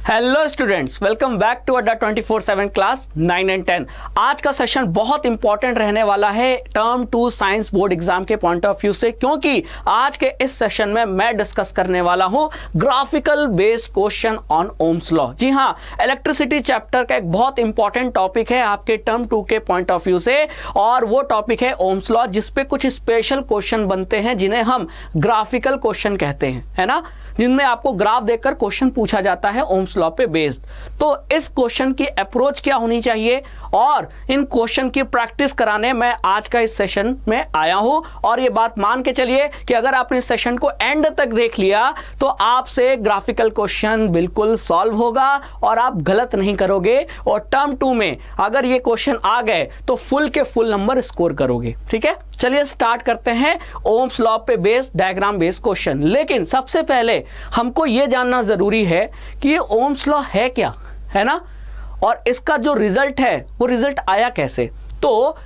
Hello students, welcome back to Adda 24/7 class 9 and 10। आज का session बहुत इंपॉर्टेंट रहने वाला है टर्म 2 साइंस बोर्ड एग्जाम के पॉइंट ऑफ व्यू से, क्योंकि आज के इस सेशन में मैं डिस्कस करने वाला हूं graphical based question on Ohm's law. जी हां, इलेक्ट्रिसिटी चैप्टर का एक बहुत इंपॉर्टेंट टॉपिक है आपके टर्म 2 के पॉइंट ऑफ व्यू से, और वो टॉपिक है ओम्स लॉ, जिसपे कुछ स्पेशल क्वेश्चन बनते हैं जिन्हें हम ग्राफिकल क्वेश्चन कहते हैं, है ना, जिनमें आपको ग्राफ देखकर क्वेश्चन पूछा जाता है ओम्स लॉ पे बेस्ड। तो इस क्वेश्चन की अप्रोच क्या होनी चाहिए और इन क्वेश्चन की प्रैक्टिस कराने मैं आज का इस सेशन में आया हूं। और ये बात मान के चलिए कि अगर आपने इस सेशन को एंड तक देख लिया तो आपसे ग्राफिकल क्वेश्चन बिल्कुल सॉल्व होगा और आप गलत नहीं करोगे, और टर्म 2 में अगर ये क्वेश्चन आ गए तो फुल के फुल नंबर स्कोर करोगे। ठीक है, चलिए स्टार्ट करते हैं ओम्स लॉ पे बेस्ड डायग्राम बेस्ड क्वेश्चन। लेकिन सबसे पहले हमको यह जानना जरूरी है कि ये ओम्स लॉ है क्या, है ना, और इसका जो रिजल्ट है वो रिजल्ट आया कैसे। तो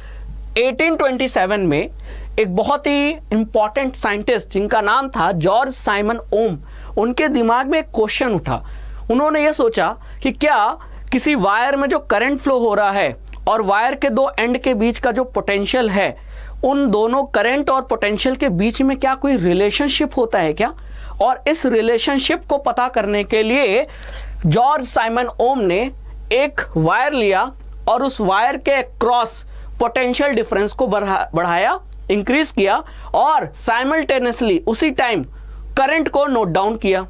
1827 में एक बहुत ही इंपॉर्टेंट साइंटिस्ट जिनका नाम था जॉर्ज साइमन ओम, उनके दिमाग में एक क्वेश्चन उठा। उन्होंने ये सोचा कि क्या किसी वायर में जो करंट फ्लो हो रहा है और वायर के दो एंड के बीच का जो पोटेंशियल है, उन दोनों करंट और पोटेंशियल के बीच में क्या कोई रिलेशनशिप होता है क्या। और इस रिलेशनशिप को पता करने के लिए जॉर्ज साइमन ओम ने एक वायर लिया और उस वायर के क्रॉस पोटेंशियल डिफरेंस को बढ़ाया, इंक्रीज किया, और साइमल्टेनियसली उसी टाइम करंट को नोट डाउन किया,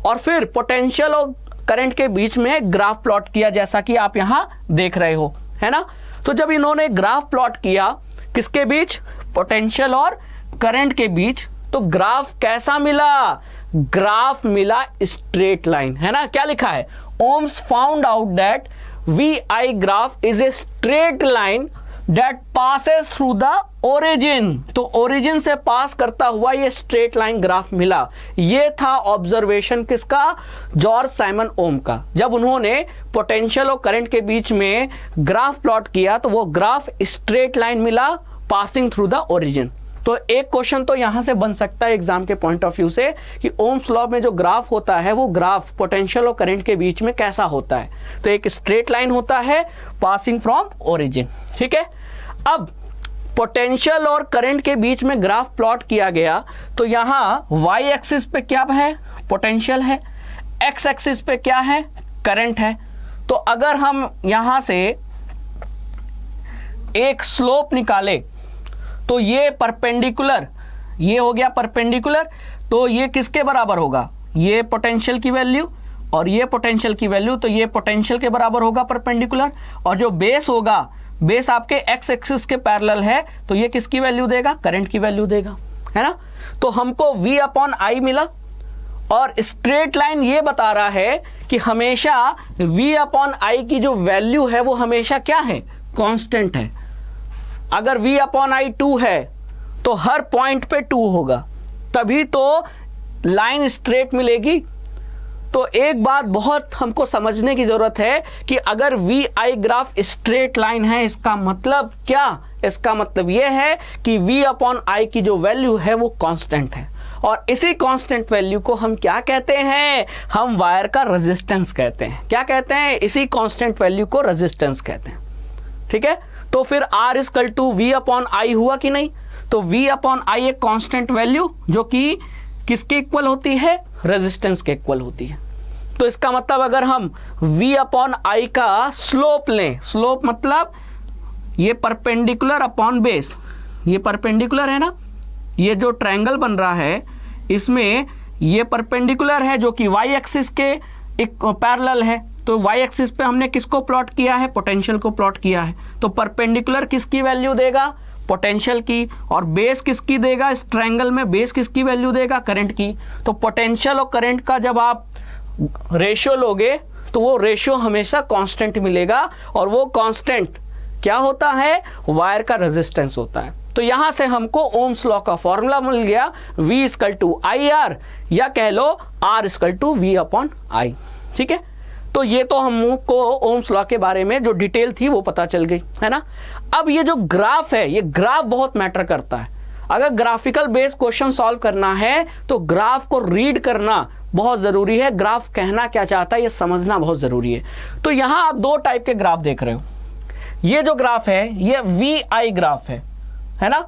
और फिर पोटेंशियल और करंट के बीच में ग्राफ प्लॉट किया, जैसा कि आप यहां देख रहे हो, है ना। तो जब इन्होंने ग्राफ प्लॉट किया किसके बीच, पोटेंशियल और करंट के बीच, तो ग्राफ कैसा मिला, ग्राफ मिला स्ट्रेट लाइन, है ना। क्या लिखा है, Ohm's found out that VI graph is a straight line that passes through the origin. तो ओरिजिन से पास करता हुआ ये स्ट्रेट लाइन ग्राफ मिला। ये था ऑब्जर्वेशन किसका, जॉर्ज साइमन ओम का। जब उन्होंने पोटेंशियल और करंट के बीच में ग्राफ प्लॉट किया तो वो ग्राफ स्ट्रेट लाइन मिला पासिंग थ्रू द ओरिजिन। तो एक क्वेश्चन तो यहां से बन सकता है एग्जाम के पॉइंट ऑफ व्यू से कि ओम्स लॉ में जो ग्राफ होता है वो ग्राफ पोटेंशियल और करंट के बीच में कैसा होता है। तो एक स्ट्रेट लाइन होता है पासिंग फ्रॉम ओरिजिन। ठीक है, अब पोटेंशियल और करंट के बीच में ग्राफ प्लॉट किया गया तो यहां y एक्सिस पे क्या है, पोटेंशियल है, x एक्सिस पे क्या है, करंट है। तो अगर हम यहां से एक स्लोप निकाले तो ये परपेंडिकुलर, ये हो गया परपेंडिकुलर, तो ये किसके बराबर होगा, ये पोटेंशियल की वैल्यू और ये पोटेंशियल की वैल्यू, तो ये पोटेंशियल के बराबर होगा परपेंडिकुलर। और जो बेस होगा, बेस आपके एक्स एक्सिस के पैरेलल है, तो ये किसकी वैल्यू देगा, करंट की वैल्यू देगा, है ना। तो हमको V/I मिला, और स्ट्रेट लाइन ये बता रहा है कि हमेशा V/I की जो वैल्यू है वो हमेशा क्या है, कांस्टेंट है। अगर V/I 2 है तो हर पॉइंट पे 2 होगा, तभी तो लाइन स्ट्रेट मिलेगी। तो एक बात बहुत हमको समझने की जरूरत है कि अगर VI ग्राफ स्ट्रेट लाइन है, इसका मतलब क्या, इसका मतलब यह है कि V/I की जो वैल्यू है वो कांस्टेंट है, और इसी कांस्टेंट वैल्यू को हम क्या कहते हैं, हम वायर का रेजिस्टेंस कहते हैं। क्या कहते हैं, इसी कांस्टेंट वैल्यू को रेजिस्टेंस कहते हैं। ठीक है, तो फिर R = V/I हुआ कि नहीं। तो V/I एक कांस्टेंट वैल्यू जो कि किसके इक्वल होती है, रेजिस्टेंस के इक्वल होती है। तो इसका मतलब अगर हम V/I का स्लोप लें, स्लोप मतलब ये परपेंडिकुलर अपॉन बेस, ये परपेंडिकुलर है ना, ये जो ट्रायंगल बन रहा है इसमें ये परपेंडिकुलर है जो कि Y एक्सिस के एक पैरेलल है। तो y एक्सिस पे हमने किसको प्लॉट किया है, पोटेंशियल को प्लॉट किया है। तो परपेंडिकुलर किसकी वैल्यू देगा, पोटेंशियल की, और बेस किसकी देगा, इस ट्रायंगल में बेस किसकी वैल्यू देगा, करंट की। तो पोटेंशियल और करंट का जब आप रेशियो लोगे तो वो रेशियो हमेशा कांस्टेंट मिलेगा, और वो कांस्टेंट क्या होता है, वायर का रेजिस्टेंस होता है। तो यहां से हमको ओम्स लॉ का फॉर्मूला मिल गया, V = IR, या कह लो R = V/I। ठीक है, तो ये तो हमको ओम्स लॉ के बारे में जो डिटेल थी वो पता चल गई, है ना। अब ये जो ग्राफ है, ये ग्राफ बहुत मैटर करता है। अगर ग्राफिकल बेस्ड क्वेश्चन सॉल्व करना है तो ग्राफ को रीड करना बहुत ज़रूरी है। ग्राफ कहना क्या चाहता है ये समझना बहुत ज़रूरी है। तो यहाँ आप दो टाइप के ग्राफ देख रहे हो। ये जो ग्राफ है ये VI ग्राफ है ना।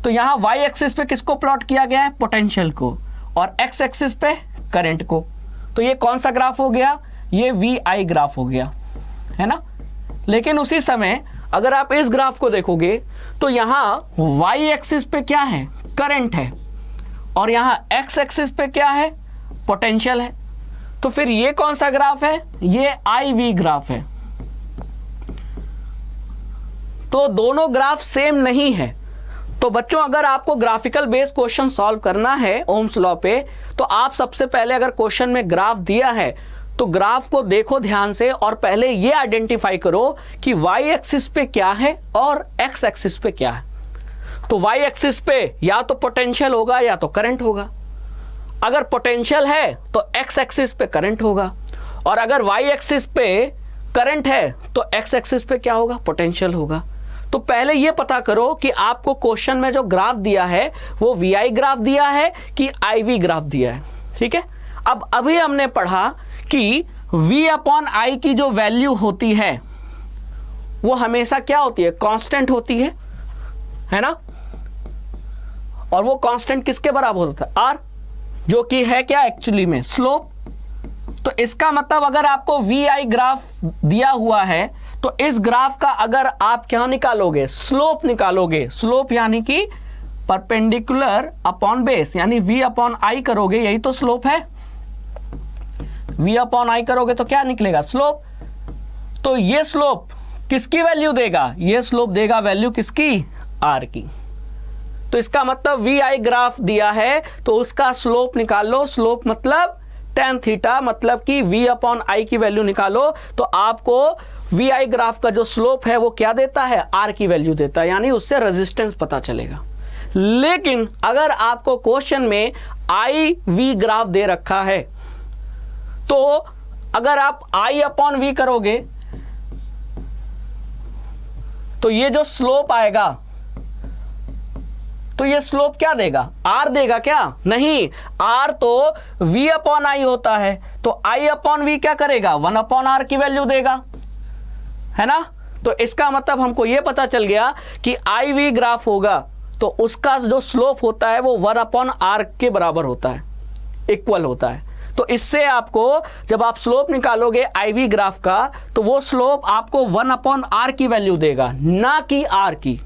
तो यहाँ y एक्सिस पे किसको प्लॉट किया गया है, पोटेंशियल को, और x एक्सिस पे करंट को। तो ये कौन सा ग्राफ हो गया, ये VI ग्राफ हो गया, है ना। लेकिन उसी समय अगर आप इस ग्राफ को देखोगे तो यहाँ y एक्सिस पे क्या है, करंट है, और यहाँ x एक्सिस पे क्या है, पोटेंशियल है। तो फिर ये कौन सा ग्राफ है, ये IV ग्राफ है। तो दोनों ग्राफ सेम नहीं है। तो बच्चों अगर आपको ग्राफिकल बेस्ड क्वेश्चन सॉल्व करना है ओम्स लॉ पे, तो आप सबसे पहले अगर क्वेश्चन में ग्राफ दिया है तो ग्राफ को देखो ध्यान से, और पहले ये आइडेंटिफाई करो कि y एक्सिस पे क्या है और x एक्सिस पे क्या है। तो y एक्सिस पे या तो पोटेंशियल होगा या तो करंट होगा। अगर पोटेंशियल है तो x एक्सिस पे करंट होगा, और अगर y एक्सिस पे करंट है तो x एक्सिस पे क्या होगा, पोटेंशियल होगा। तो पहले ये पता करो कि आपको क्वेश्चन में जो ग्राफ दिया है वो VI ग्राफ दिया है कि IV ग्राफ दिया है। ठीक है, अब अभी हमने पढ़ा कि V/I की जो वैल्यू होती है वो हमेशा क्या होती है, कांस्टेंट होती है ना। और वो कांस्टेंट किसके बराबर होता है, R, जो कि है क्या एक्चुअली में, स्लोप। तो इसका मतलब अगर आपको VI ग्राफ दिया हुआ है तो इस ग्राफ का अगर आप क्या निकालोगे, स्लोप निकालोगे। स्लोप यानी कि परपेंडिकुलर अपॉन बेस, यानी V/I करोगे, यही तो स्लोप है। V/I करोगे तो क्या निकलेगा, स्लोप। तो ये स्लोप किसकी वैल्यू देगा, ये स्लोप देगा वैल्यू किसकी, R की। तो इसका मतलब VI ग्राफ दिया है तो उसका स्लोप निकाल लो। स्लोप मतलब tan थीटा, मतलब कि V/I की वैल्यू निकालो तो आपको VI ग्राफ का जो स्लोप है वो क्या देता है, R की वैल्यू देता है, यानी उससे रेजिस्टेंस पता चलेगा। लेकिन अगर आपको क्वेश्चन में IV ग्राफ दे रखा है तो अगर आप I/V करोगे तो ये जो स्लोप आएगा तो ये स्लोप क्या देगा, R देगा क्या, नहीं, R तो V/I होता है। तो I/V क्या करेगा, 1/R की वैल्यू देगा, है ना। तो इसका मतलब हमको ये पता चल गया कि IV ग्राफ होगा तो उसका जो स्लोप होता है वो 1/R के बराबर होता है, इक्वल होता है। तो इससे आपको जब आप स्लोप निकालोगे IV ग्राफ का तो वो स्लोप आपको 1/R की वैल्यू देगा, ना कि R की।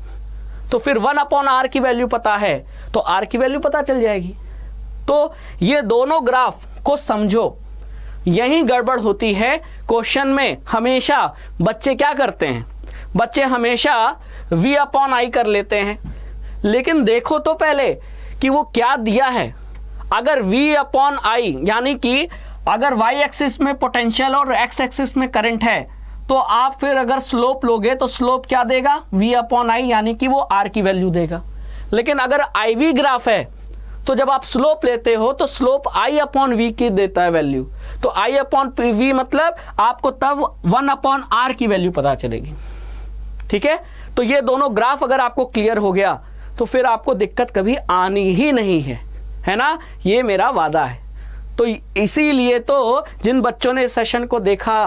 तो फिर 1/R की वैल्यू पता है तो R की वैल्यू पता चल जाएगी। तो ये दोनों ग्राफ को समझो, यही गड़बड़ होती है क्वेश्चन में। हमेशा बच्चे क्या करते हैं, बच्चे हमेशा V/I कर लेते हैं, लेकिन देखो तो पहले कि वो क्या दिया है। अगर V/I यानी कि अगर y एक्सिस में पोटेंशियल और x एक्सिस में करंट है तो आप फिर अगर स्लोप लोगे तो स्लोप क्या देगा, V/I, यानी कि वो R की वैल्यू देगा। लेकिन अगर IV ग्राफ है तो जब आप स्लोप लेते हो तो स्लोप I/V की देता है वैल्यू। तो I/V मतलब आपको तब 1/R की वैल्यू पता चलेगी। ठीक है, तो ये दोनों ग्राफ अगर आपको क्लियर हो गया तो फिर आपको दिक्कत कभी आनी ही नहीं है ना, ये मेरा वादा है। तो इसीलिए तो जिन बच्चों ने इस सेशन को देखा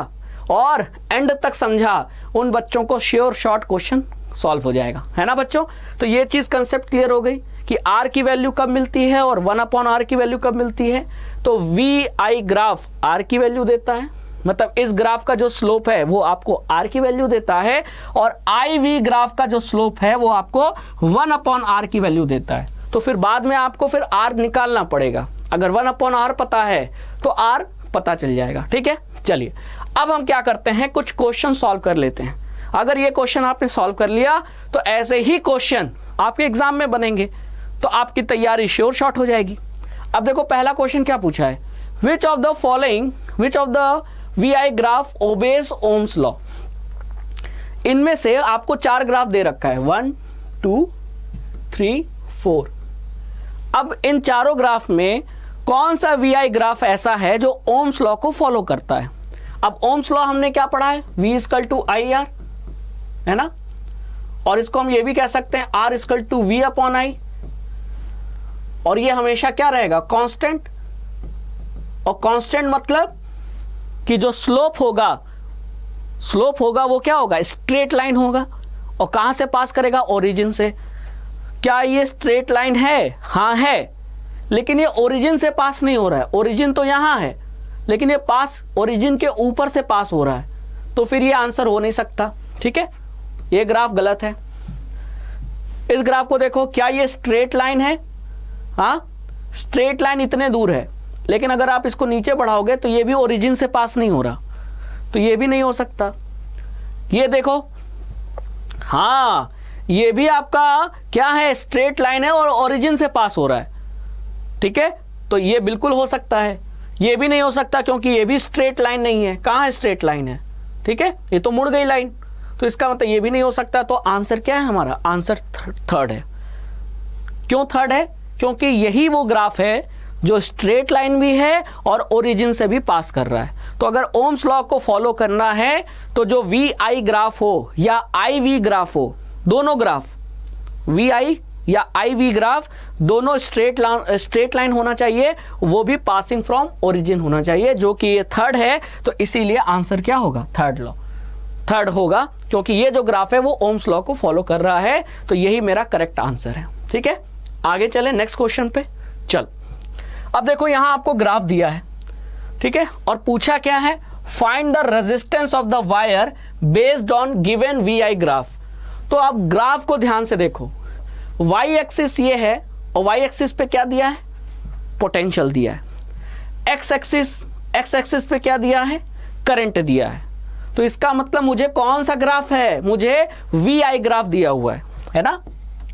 और एंड तक समझा उन बच्चों को श्योर शॉर्ट क्वेश्चन सॉल्व हो जाएगा, है ना बच्चों। तो ये चीज कंसेप्ट क्लियर हो गई कि R की वैल्यू कब मिलती है और 1/R की वैल्यू कब मिलती है। तो VI ग्राफ R की वैल्यू देता है, मतलब इस ग्राफ का जो स्लोप है वो आपको R की वैल्यू देता है, और IV ग्राफ का जो स्लोप है वो आपको 1/R की वैल्यू देता है। तो फिर बाद में आपको फिर R निकालना पड़ेगा। अगर 1/R पता है तो R पता चल जाएगा। ठीक है, चलिए अब हम क्या करते हैं, कुछ क्वेश्चन सॉल्व कर लेते हैं। अगर ये क्वेश्चन आपने सॉल्व कर लिया तो ऐसे ही क्वेश्चन आपके एग्जाम में बनेंगे तो आपकी तैयारी श्योर शॉट हो जाएगी। अब देखो पहला क्वेश्चन क्या पूछा है, which of the VI graph obeys Ohm's law. इनमें से आपको 4 ग्राफ दे रखा है, 1 2 3 4। अब इन चारों ग्राफ में कौन सा VI ग्राफ ऐसा है जो ओम्स लॉ को फॉलो करता है। अब ओम्स लॉ हमने क्या पढ़ा है, V/IR, है ना, और इसको हम ये भी कह सकते हैं R/V/I, और ये हमेशा क्या रहेगा, कांस्टेंट। और कांस्टेंट मतलब कि जो स्लोप होगा वो क्या होगा, स्ट्रेट लाइन होगा। और कहां से पास करेगा, ओरिजिन से। क्या ये स्ट्रेट लाइन है, हाँ है, लेकिन ये ओरिजिन से पास नहीं हो रहा है। ओरिजिन तो यहां है, लेकिन ये पास ओरिजिन के ऊपर से पास हो रहा है, तो फिर ये आंसर हो नहीं सकता। ठीक है, ये ग्राफ गलत है। इस ग्राफ को देखो, क्या ये स्ट्रेट लाइन है, हाँ स्ट्रेट लाइन इतने दूर है, लेकिन अगर आप इसको नीचे बढ़ाओगे तो ये भी ओरिजिन से पास नहीं हो रहा, तो ये भी नहीं हो सकता। ये देखो, हाँ ये भी आपका क्या है, स्ट्रेट लाइन है और ओरिजिन से पास हो रहा है। ठीक है, तो ये बिल्कुल हो सकता है। ये भी नहीं हो सकता क्योंकि ये भी स्ट्रेट लाइन नहीं है। कहाँ है स्ट्रेट लाइन है, ठीक है, ये तो मुड़ गई लाइन, तो इसका मतलब ये भी नहीं हो सकता। तो आंसर क्या है हमारा, आंसर थर्ड है। क्यों थर्ड है, क्योंकि यही वो ग्राफ है जो स्ट्रेट लाइन भी है और ओरिजिन से भी पास कर रहा है। तो अगर ओम्स लॉ को फॉलो करना है तो जो वी आई ग्राफ हो या आई वी ग्राफ हो, दोनों ग्राफ वी आई या आई वी ग्राफ दोनों स्ट्रेट लाइन होना चाहिए, वो भी पासिंग फ्रॉम ओरिजिन होना चाहिए, जो कि ये थर्ड है। तो इसीलिए आंसर क्या होगा, थर्ड होगा, क्योंकि ये जो ग्राफ है वो ओम्स लॉ को फॉलो कर रहा है। तो यही मेरा करेक्ट आंसर है। ठीक है, आगे चले नेक्स्ट क्वेश्चन पे। चल, अब देखो यहां आपको ग्राफ दिया है, ठीक है, और पूछा क्या है, find the resistance of the wire based on given V I graph. तो आप ग्राफ को ध्यान से देखो, वाई एक्सिस ये है और वाई एक्सिस पे क्या दिया है, पोटेंशियल दिया है। एक्स एक्सिस पे क्या दिया है, करंट दिया है। तो इसका मतलब मुझे कौन सा ग्राफ है, मुझे वी आई ग्राफ दिया हुआ है ना,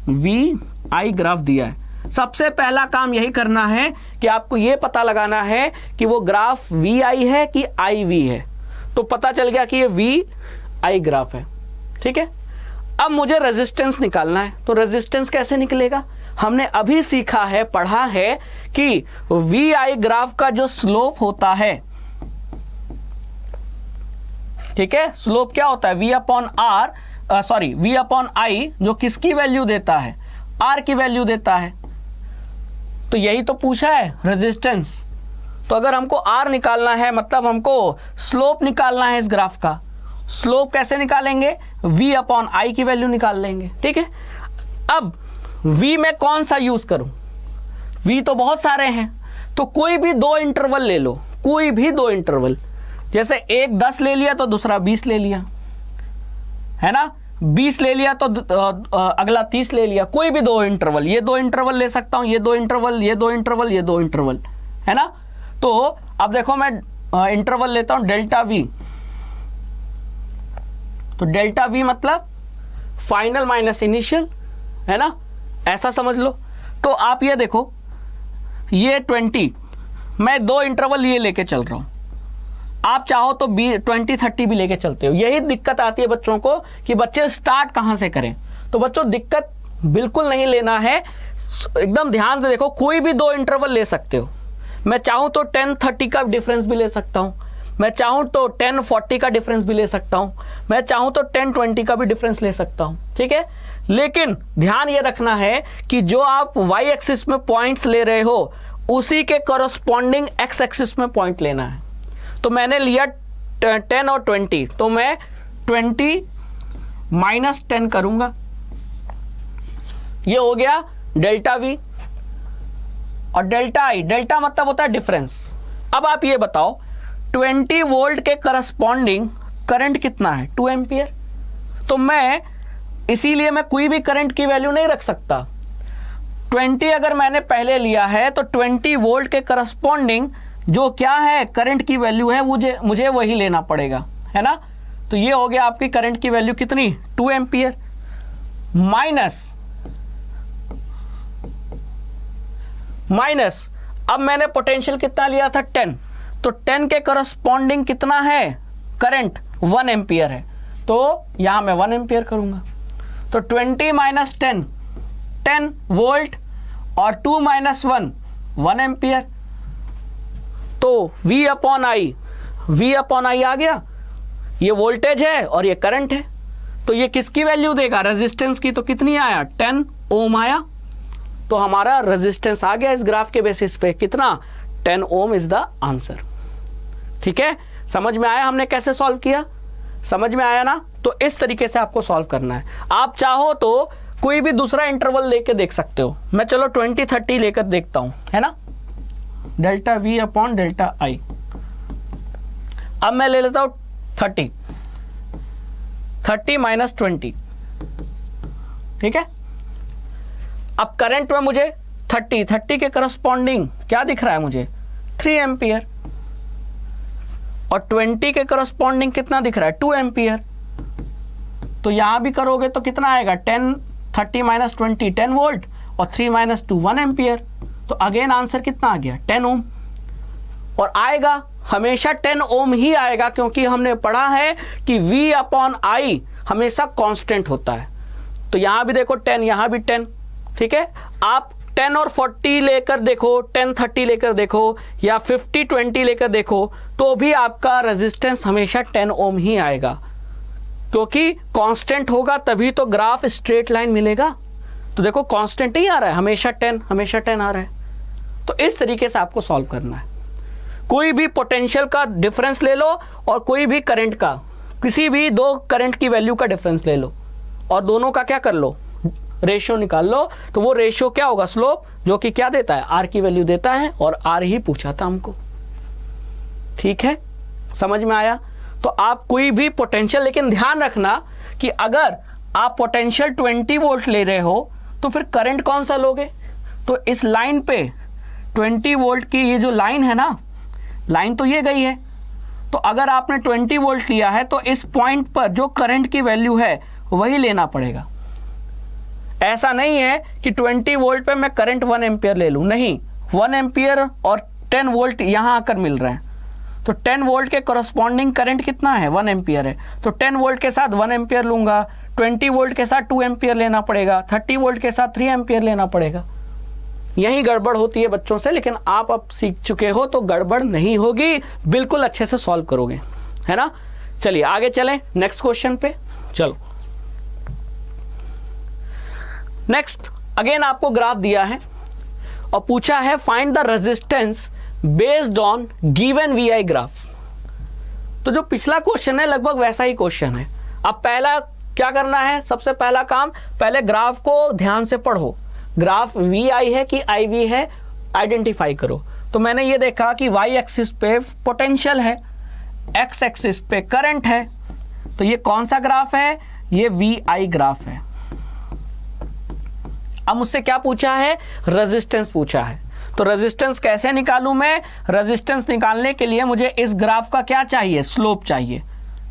वी आई ग्राफ दिया है। सबसे पहला काम यही करना है कि आपको यह पता लगाना है कि वो ग्राफ वी आई है कि आई वी है। तो पता चल गया कि ये वी आई ग्राफ है। ठीक है, अब मुझे रेजिस्टेंस निकालना है। तो रेजिस्टेंस कैसे निकलेगा, हमने अभी सीखा है, पढ़ा है कि वी आई ग्राफ का जो स्लोप होता है, ठीक है, स्लोप क्या होता है, वी अपॉन आई, जो किसकी वैल्यू देता है, आर की वैल्यू देता है। तो यही तो पूछा है रेजिस्टेंस। तो अगर हमको आर निकालना है, मतलब हमको स्लोप निकालना है इस ग्राफ का, स्लोप कैसे निकालेंगे, v अपॉन आई की वैल्यू निकाल लेंगे। ठीक है, अब v में कौन सा यूज करूं, v तो बहुत सारे हैं, तो कोई भी दो इंटरवल ले लो, कोई भी दो इंटरवल, जैसे एक 10 ले लिया तो दूसरा 20 ले लिया, है ना, 20 ले लिया तो अगला 30 ले लिया, कोई भी दो इंटरवल, ये दो इंटरवल ले सकता हूं, ये दो इंटरवल, ये दो इंटरवल, ये दो इंटरवल, है ना। तो अब देखो मैं इंटरवल लेता हूं डेल्टा वी। तो डेल्टा वी मतलब फाइनल माइनस इनिशियल, है ना, ऐसा समझ लो। तो आप ये देखो, ये 20, मैं दो इंटरवल ये लेके चल रहा हूं, आप चाहो तो 20-30 भी लेके चलते हो। यही दिक्कत आती है बच्चों को कि बच्चे स्टार्ट कहां से करें। तो बच्चों दिक्कत बिल्कुल नहीं लेना है, एकदम ध्यान से देखो, कोई भी दो इंटरवल ले सकते हो। मैं चाहूं तो 10-30 का डिफरेंस भी ले सकता हूं, मैं चाहूं तो 10-40 का डिफरेंस भी ले सकता हूं, मैं चाहूं तो 10-20 का भी डिफरेंस ले सकता हूं। ठीक है, लेकिन ध्यान ये रखना है कि जो आप वाई एक्सिस में पॉइंट्स ले रहे हो उसी के कॉरस्पॉन्डिंग एक्स एक्सिस में पॉइंट लेना है। तो मैंने लिया 10 और 20, तो मैं 20 माइनस 10 करूंगा, ये हो गया डेल्टा वी। और डेल्टा आई, डेल्टा मतलब होता है डिफरेंस। अब आप ये बताओ 20 वोल्ट के करस्पॉन्डिंग करंट कितना है, 2 एम्पियर। तो मैं इसीलिए मैं कोई भी करंट की वैल्यू नहीं रख सकता। 20 अगर मैंने पहले लिया है तो 20 वोल्ट के करस्पॉन्डिंग जो क्या है करंट की वैल्यू है मुझे वही लेना पड़ेगा, है ना। तो ये हो गया आपकी करंट की वैल्यू कितनी, 2 एम्पियर माइनस अब मैंने पोटेंशियल कितना लिया था 10, तो 10 के करस्पॉन्डिंग कितना है करंट, 1 एम्पियर है, तो यहां मैं 1 एम्पियर करूंगा। तो 20 माइनस 10 10 वोल्ट और 2 माइनस 1 एम्पियर। तो V अपॉन आई आ गया, ये वोल्टेज है और ये करंट है। तो ये किसकी वैल्यू देगा, रेजिस्टेंस की। तो कितनी आया, 10 ओम आया। तो हमारा रेजिस्टेंस आ गया इस ग्राफ के बेसिस पे, कितना, 10 ओम इज द आंसर। ठीक है, समझ में आया हमने कैसे सॉल्व किया? समझ में आया ना? तो इस तरीके से आपको सॉल्व करना है। आप चाहो तो कोई भी दूसरा इंटरवल लेके देख सकते हो। मैं चलो 20-30 लेकर देखता हूं, है ना, डेल्टा वी अपॉन डेल्टा आई। अब मैं ले लेता हूं 30 माइनस 20। ठीक है, अब करंट में मुझे 30 के करस्पॉन्डिंग क्या दिख रहा है मुझे? 3 एम्पियर। और 20 के करस्पॉन्डिंग कितना दिख रहा है? 2 एम्पियर। तो यहां भी करोगे तो कितना आएगा? 30 माइनस 20 10 वोल्ट और 3 माइनस 2 1 एम्पियर। तो अगेन आंसर कितना आ गया? 10 ओम। और आएगा हमेशा 10 ओम ही आएगा, क्योंकि हमने पढ़ा है कि V अपॉन आई हमेशा कांस्टेंट होता है। तो यहां भी देखो 10, यहां भी 10। ठीक है, आप 10 और 40 लेकर देखो, 10-30 लेकर देखो, या 50-20 लेकर देखो, तो भी आपका रेजिस्टेंस हमेशा 10 ओम ही आएगा, क्योंकि कांस्टेंट होगा तभी तो ग्राफ स्ट्रेट लाइन मिलेगा। तो देखो कांस्टेंट ही आ रहा है, हमेशा 10 आ रहा है। तो इस तरीके से आपको सॉल्व करना है। कोई भी पोटेंशियल का डिफरेंस ले लो और कोई भी करंट का, किसी भी दो करंट की वैल्यू का डिफरेंस ले लो और दोनों का क्या कर लो? रेशियो निकाल लो। तो वो रेशियो क्या होगा? स्लोप, जो कि क्या देता है? आर की वैल्यू देता है, और आर ही पूछा था हमको। ठीक है, समझ में आया? तो आप कोई भी पोटेंशियल, लेकिन ध्यान रखना कि अगर आप पोटेंशियल 20 वोल्ट ले रहे हो तो फिर करंट कौन सा लोगे? तो इस लाइन पे 20 वोल्ट की ये जो लाइन है ना, लाइन तो ये गई है। तो अगर आपने 20 वोल्ट लिया है तो इस पॉइंट पर जो करंट की वैल्यू है वही लेना पड़ेगा। ऐसा नहीं है कि 20 वोल्ट पे मैं करंट 1 एम्पियर ले लूं, नहीं, 1 एम्पियर और 10 वोल्ट यहां आकर मिल रहे हैं। तो 10 वोल्ट के करस्पॉन्डिंग करंट कितना है? 1 एम्पियर है। तो 10 वोल्ट के साथ 1 एम्पियर लूंगा, 20 वोल्ट के साथ 2 एम्पियर लेना पड़ेगा, 30 वोल्ट के साथ 3 एम्पियर लेना पड़ेगा। यही गड़बड़ होती है बच्चों से, लेकिन आप अब सीख चुके हो तो गड़बड़ नहीं होगी, बिल्कुल अच्छे से सॉल्व करोगे, है ना। चलिए आगे चलें नेक्स्ट क्वेश्चन पे। चलो नेक्स्ट, अगेन आपको ग्राफ दिया है और पूछा है find the resistance based on given V I graph. तो जो पिछला क्वेश्चन है लगभग वैसा ही क्वेश्चन है। अब पहला क्या करना है? सबसे पहला काम, पहले ग्राफ को ध्यान से पढ़ो। ग्राफ वी आई है कि आई वी है, आइडेंटिफाई करो। तो मैंने ये देखा कि वाई एक्सिस पे पोटेंशियल है, एक्स एक्सिस पे करंट है। तो ये कौन सा ग्राफ है? ये वी आई ग्राफ है। अब मुझसे क्या पूछा है? रेजिस्टेंस पूछा है। तो रेजिस्टेंस कैसे निकालूं मैं? रेजिस्टेंस निकालने के लिए मुझे इस ग्राफ का क्या चाहिए? स्लोप चाहिए।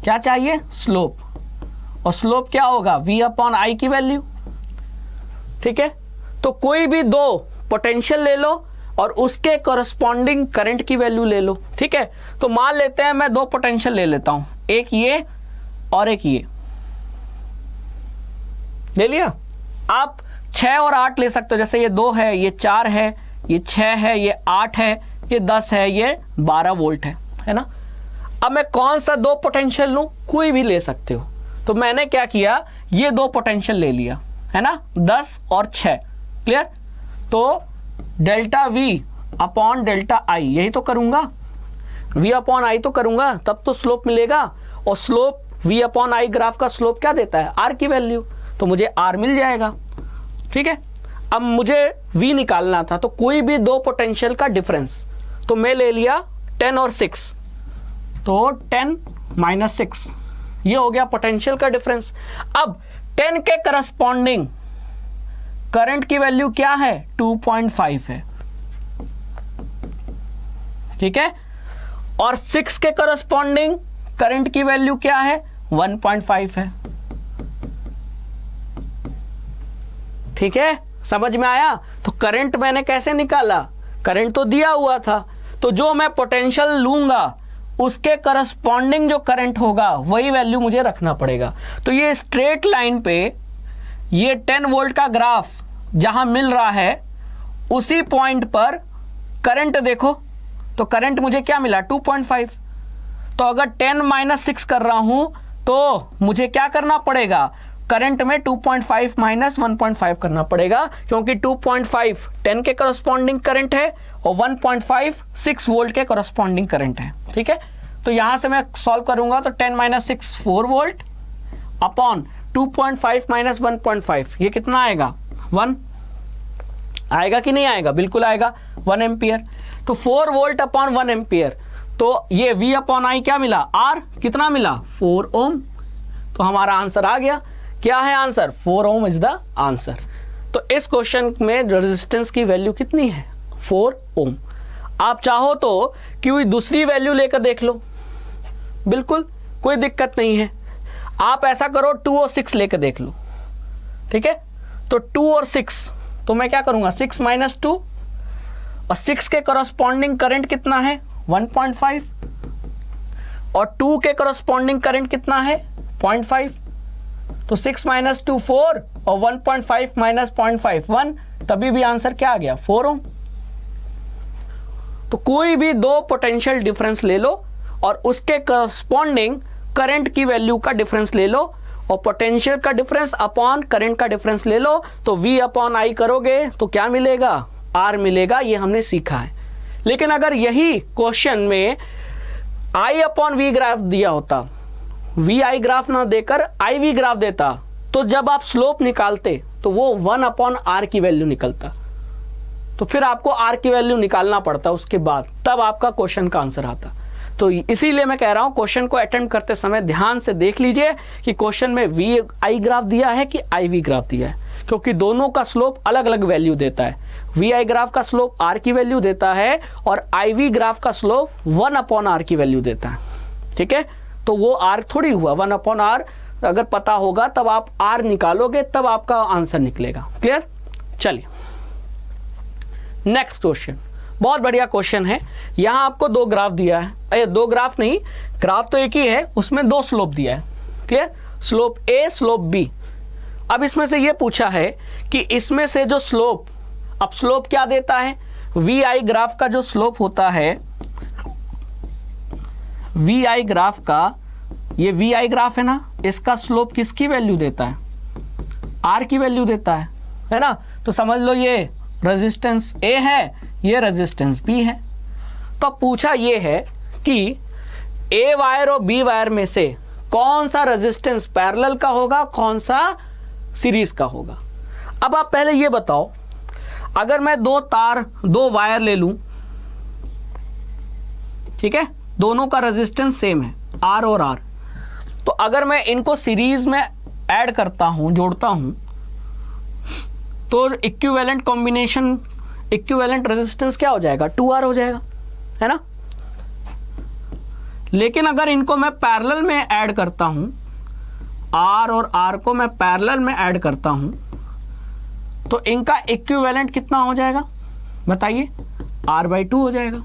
क्या चाहिए? स्लोप। और स्लोप क्या होगा? v अपॉन आई की वैल्यू। ठीक है, तो कोई भी दो पोटेंशियल ले लो और उसके कॉरस्पॉन्डिंग करंट की वैल्यू ले लो। ठीक है, तो मान लेते हैं मैं दो पोटेंशियल ले लेता हूं, एक ये और एक ये ले लिया। आप 6 और 8 ले सकते हो, जैसे ये 2 है, ये 4 है, ये 6 है, ये 8 है, ये 10 है, ये 12 वोल्ट है ना। अब मैं कौन सा दो पोटेंशियल लूं? कोई भी ले सकते हो। तो मैंने क्या किया, ये दो पोटेंशियल ले लिया, है ना, 10 और 6। क्लियर? तो डेल्टा वी अपॉन डेल्टा आई, यही तो करूंगा, v अपॉन आई तो करूंगा, तब तो स्लोप मिलेगा। और slope v upon I graph का स्लोप क्या देता है? r की वैल्यू। तो मुझे r मिल जाएगा। ठीक है, अब मुझे v निकालना था, तो कोई भी दो पोटेंशियल का डिफरेंस, तो मैं ले लिया 10 और 6, तो 10 माइनस 6, ये हो गया पोटेंशियल का डिफरेंस। अब 10 के करस्पॉन्डिंग करंट की वैल्यू क्या है? 2.5 है। ठीक है, और 6 के करस्पॉन्डिंग करंट की वैल्यू क्या है? 1.5 है। ठीक है, समझ में आया? तो करंट मैंने कैसे निकाला? करंट तो दिया हुआ था, तो जो मैं पोटेंशियल लूंगा उसके करस्पॉन्डिंग जो करंट होगा वही वैल्यू मुझे रखना पड़ेगा। तो ये स्ट्रेट लाइन पे ये 10 वोल्ट का ग्राफ जहां मिल रहा है, उसी पॉइंट पर करंट देखो, तो करंट मुझे क्या मिला? 2.5। तो अगर 10 माइनस 6 कर रहा हूं तो मुझे क्या करना पड़ेगा? करंट में 2.5 माइनस 1.5 करना पड़ेगा, क्योंकि 2.5 10 के करस्पॉन्डिंग करंट है और 1.5 6 वोल्ट के करस्पॉन्डिंग करंट है। ठीक है, तो यहां से मैं सॉल्व करूंगा तो 10 माइनस 6 4 वोल्ट अपॉन 2.5 माइनस 1.5, ये कितना आएगा 1 आएगा कि नहीं आएगा, बिल्कुल आएगा 1 एम्पियर। तो 4 वोल्ट अपॉन 1 एम्पियर, तो ये V अपॉन आई क्या मिला, R कितना मिला 4 ओम। तो हमारा आंसर आ गया, क्या है answer 4 ohm is the answer. तो इस क्वेश्चन में रेजिस्टेंस की वैल्यू कितनी है 4 ओम। आप चाहो तो कोई दूसरी वैल्यू लेकर देख लो, बिल्कुल कोई दिक्कत नहीं है। आप ऐसा करो 2 और 6 लेकर देख लो। ठीक है, तो 2 और 6, तो मैं क्या करूंगा 6 माइनस 2, और 6 के करस्पॉन्डिंग करंट कितना है 1.5 और 2 के करस्पॉन्डिंग करंट कितना है 0.5। तो 6 माइनस 2 4 और 1.5 माइनस 0.5 1, तभी भी आंसर क्या आ गया 4 ओम। तो कोई भी दो पोटेंशियल डिफरेंस ले लो और उसके करस्पॉन्डिंग करंट की वैल्यू का डिफरेंस ले लो, और पोटेंशियल का डिफरेंस अपॉन करंट का डिफरेंस ले लो, तो V अपॉन आई करोगे तो क्या मिलेगा R मिलेगा। ये हमने सीखा है। लेकिन अगर यही क्वेश्चन में I अपॉन V ग्राफ दिया होता, V I ग्राफ ना देकर I V ग्राफ देता, तो जब आप स्लोप निकालते तो वो 1 अपॉन R की वैल्यू निकलता। तो फिर आपको R की वैल्यू निकालना पड़ता उसके बाद, तब आपका क्वेश्चन का आंसर आता। तो इसीलिए मैं कह रहा हूं क्वेश्चन को अटेम्प्ट करते समय ध्यान से देख लीजिए कि क्वेश्चन में V I ग्राफ दिया है कि I V ग्राफ दिया है, क्योंकि दोनों का स्लोप अलग अलग वैल्यू देता है। V I ग्राफ का स्लोप R की वैल्यू देता है और I V ग्राफ का स्लोप 1 अपॉन R की वैल्यू देता है। ठीक है, तो वो R थोड़ी हुआ 1 अपॉन R, अगर पता होगा तब आप R निकालोगे, तब आपका आंसर निकलेगा। क्लियर, चलिए नेक्स्ट क्वेश्चन। बहुत बढ़िया क्वेश्चन है। यहां आपको दो ग्राफ दिया है, दो ग्राफ नहीं, ग्राफ तो एक ही है, उसमें दो स्लोप दिया है। Clear, slope A slope B। अब इसमें से ये पूछा है कि इसमें से जो स्लोप, अब स्लोप क्या देता है, V I ग्राफ का जो स्लोप होता है, V I ग्राफ का, ये V I ग्राफ है ना, इसका स्लोप किसकी वैल्यू देता है R की वैल्यू देता है ना। तो समझ लो ये रेजिस्टेंस A है, ये रेजिस्टेंस B है। तो पूछा ये है कि A वायर और B वायर में से कौन सा रेजिस्टेंस पैरेलल का होगा, कौन सा सीरीज का होगा। अब आप पहले ये बताओ, अगर मैं दो वायर ले लूं, ठीक है, दोनों का रेजिस्टेंस सेम है R और R, तो अगर मैं इनको सीरीज में ऐड करता हूं, जोड़ता हूं, तो इक्विवेलेंट कॉम्बिनेशन, इक्विवेलेंट रेजिस्टेंस क्या हो जाएगा 2R हो जाएगा, है ना। लेकिन अगर इनको मैं पैरेलल में ऐड करता हूं, R और R को मैं पैरेलल में ऐड करता हूं, तो इनका इक्विवेलेंट कितना हो जाएगा बताइए, R/2 हो जाएगा।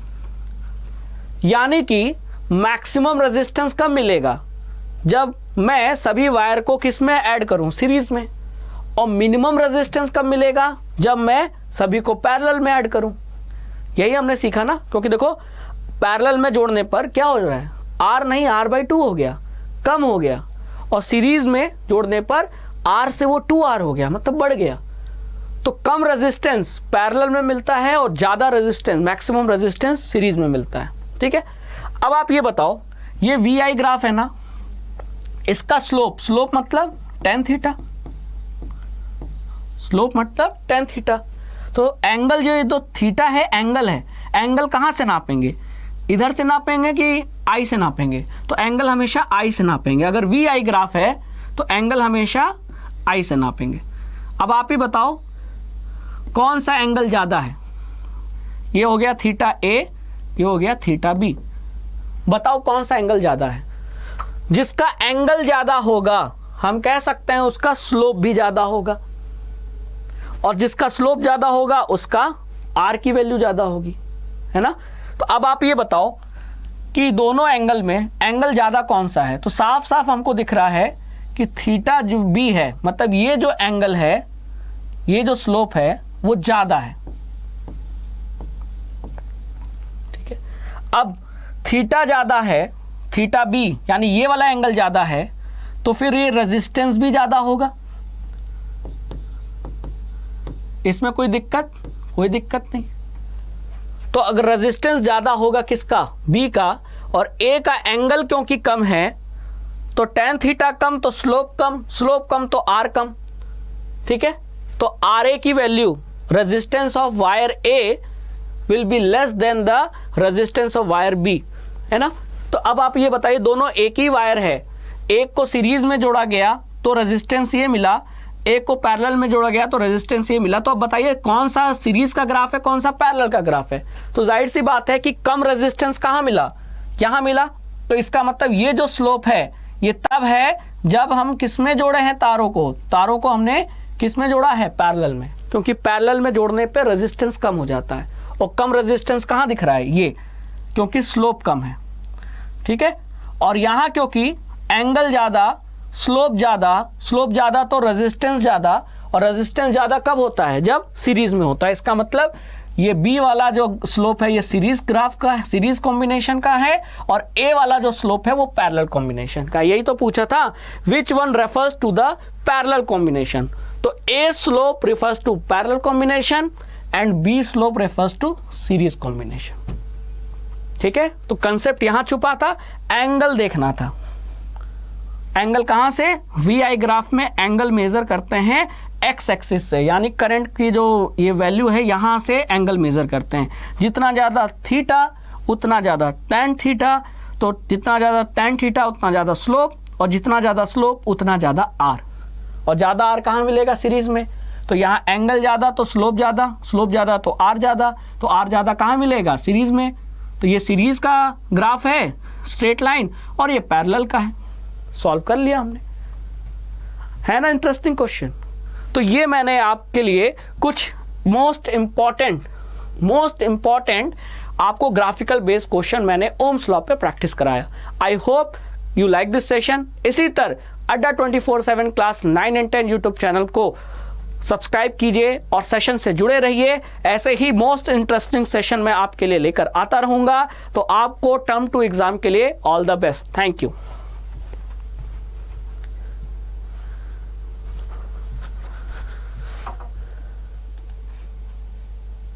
यानी कि मैक्सिमम रेजिस्टेंस कब मिलेगा, जब मैं सभी वायर को किस में ऐड करूं, सीरीज में। और मिनिमम रेजिस्टेंस कब मिलेगा, जब मैं सभी को पैरेलल में ऐड करूं। यही हमने सीखा ना, क्योंकि देखो पैरेलल में जोड़ने पर क्या हो रहा है, R नहीं R/2 हो गया, कम हो गया, और सीरीज में जोड़ने पर R से वो 2R हो गया, मतलब बढ़ गया। तो कम रेजिस्टेंस पैरेलल में मिलता है और ज्यादा रेजिस्टेंस, मैक्सिमम रेजिस्टेंस सीरीज में मिलता है। ठीक है, अब आप ये बताओ, ये V I ग्राफ है ना, इसका स्लोप, स्लोप मतलब tan थीटा, स्लोप मतलब tan थीटा। तो एंगल जो ये दो थीटा है, एंगल है, एंगल कहाँ से नापेंगे, इधर से नापेंगे कि I से नापेंगे, तो एंगल हमेशा I से नापेंगे। अगर V I ग्राफ है तो एंगल हमेशा I से नापेंगे। अब आप ही बताओ कौन सा एंगल ज़्यादा है, ये हो गया थीटा A, ये हो गया थीटा B। बताओ कौन सा एंगल ज़्यादा है। जिसका एंगल ज़्यादा होगा हम कह सकते हैं उसका स्लोप भी ज़्यादा होगा, और जिसका स्लोप ज़्यादा होगा उसका R की वैल्यू ज़्यादा होगी, है ना। तो अब आप ये बताओ कि दोनों एंगल में एंगल ज़्यादा कौन सा है। तो साफ साफ हमको दिख रहा है कि थीटा जो B है, मतलब ये जो एंगल है, ये जो स्लोप है वो ज़्यादा है। ठीक है, अब थीटा ज़्यादा है, थीटा B यानी ये वाला एंगल ज़्यादा है, तो फिर ये रेजिस्टेंस भी ज्यादा होगा। इसमें कोई दिक्कत नहीं। तो अगर रेजिस्टेंस ज्यादा होगा किसका, बी का, और ए का एंगल क्योंकि कम है तो tan थीटा कम तो स्लोप कम तो आर कम। ठीक है, तो आर ए की value resistance of wire A will be less than the resistance of wire B, है ना। तो अब आप ये बताइए, दोनों एक ही वायर है, एक को सीरीज में जोड़ा गया तो रेजिस्टेंस ये मिला, एक को पैरेलल में जोड़ा गया तो रेजिस्टेंस ये मिला। तो अब बताइए कौन सा सीरीज का ग्राफ है, कौन सा पैरेलल का ग्राफ है। तो जाहिर सी बात है कि कम रेजिस्टेंस कहाँ मिला, यहाँ मिला। तो इसका मतलब ये जो स्लोप है ये तब है जब हम किस में जोड़े हैं, तारों को हमने किस में जोड़ा है, पैरेलल में, क्योंकि पैरेलल में जोड़ने पे रेजिस्टेंस कम हो जाता है। और कम रेजिस्टेंस कहाँ दिख रहा है, ये, क्योंकि स्लोप कम है। ठीक है, और यहाँ क्योंकि एंगल ज्यादा, स्लोप ज्यादा तो रेजिस्टेंस ज्यादा, और रेजिस्टेंस ज्यादा कब होता है, जब सीरीज में होता है। इसका मतलब ये बी वाला जो स्लोप है ये सीरीज ग्राफ का, सीरीज कॉम्बिनेशन का है, और ए वाला जो स्लोप है वो पैरेलल कॉम्बिनेशन का। यही तो पूछा था, which one refers to the parallel combination. तो A slope refers to parallel combination and B slope refers to series combination. ठीक है, तो कंसेप्ट यहां छुपा था, एंगल देखना था। एंगल कहां से, वी आई ग्राफ में एंगल मेजर करते हैं एक्स एक्सिस से, यानी करंट की जो ये वैल्यू है यहां से एंगल मेजर करते हैं। जितना ज्यादा थीटा उतना ज्यादा tan थीटा, तो जितना ज्यादा tan थीटा उतना ज्यादा स्लोप, और जितना ज्यादा स्लोप उतना ज्यादा आर। और ज्यादा आर कहां मिलेगा, सीरीज में। तो यहाँ एंगल ज्यादा तो स्लोप ज्यादा तो आर ज्यादा कहां मिलेगा, सीरीज में। तो ये सीरीज का ग्राफ है, स्ट्रेट लाइन, और ये पैरेलल का है। सॉल्व कर लिया हमने, है ना। Interesting question. तो ये मैंने आपके लिए कुछ मोस्ट इंपॉर्टेंट आपको ग्राफिकल बेस्ड क्वेश्चन मैंने ओम्स लॉ पे प्रैक्टिस कराया। I hope you like this session. इसी तरह अड्डा 24/7 क्लास 9 एंड 10 यूट्यूब चैनल को सब्सक्राइब कीजिए और सेशन से जुड़े रहिए। ऐसे ही मोस्ट इंटरेस्टिंग सेशन मैं आपके लिए लेकर आता रहूंगा। तो आपको टर्म 2 एग्जाम के लिए all the best. Thank you.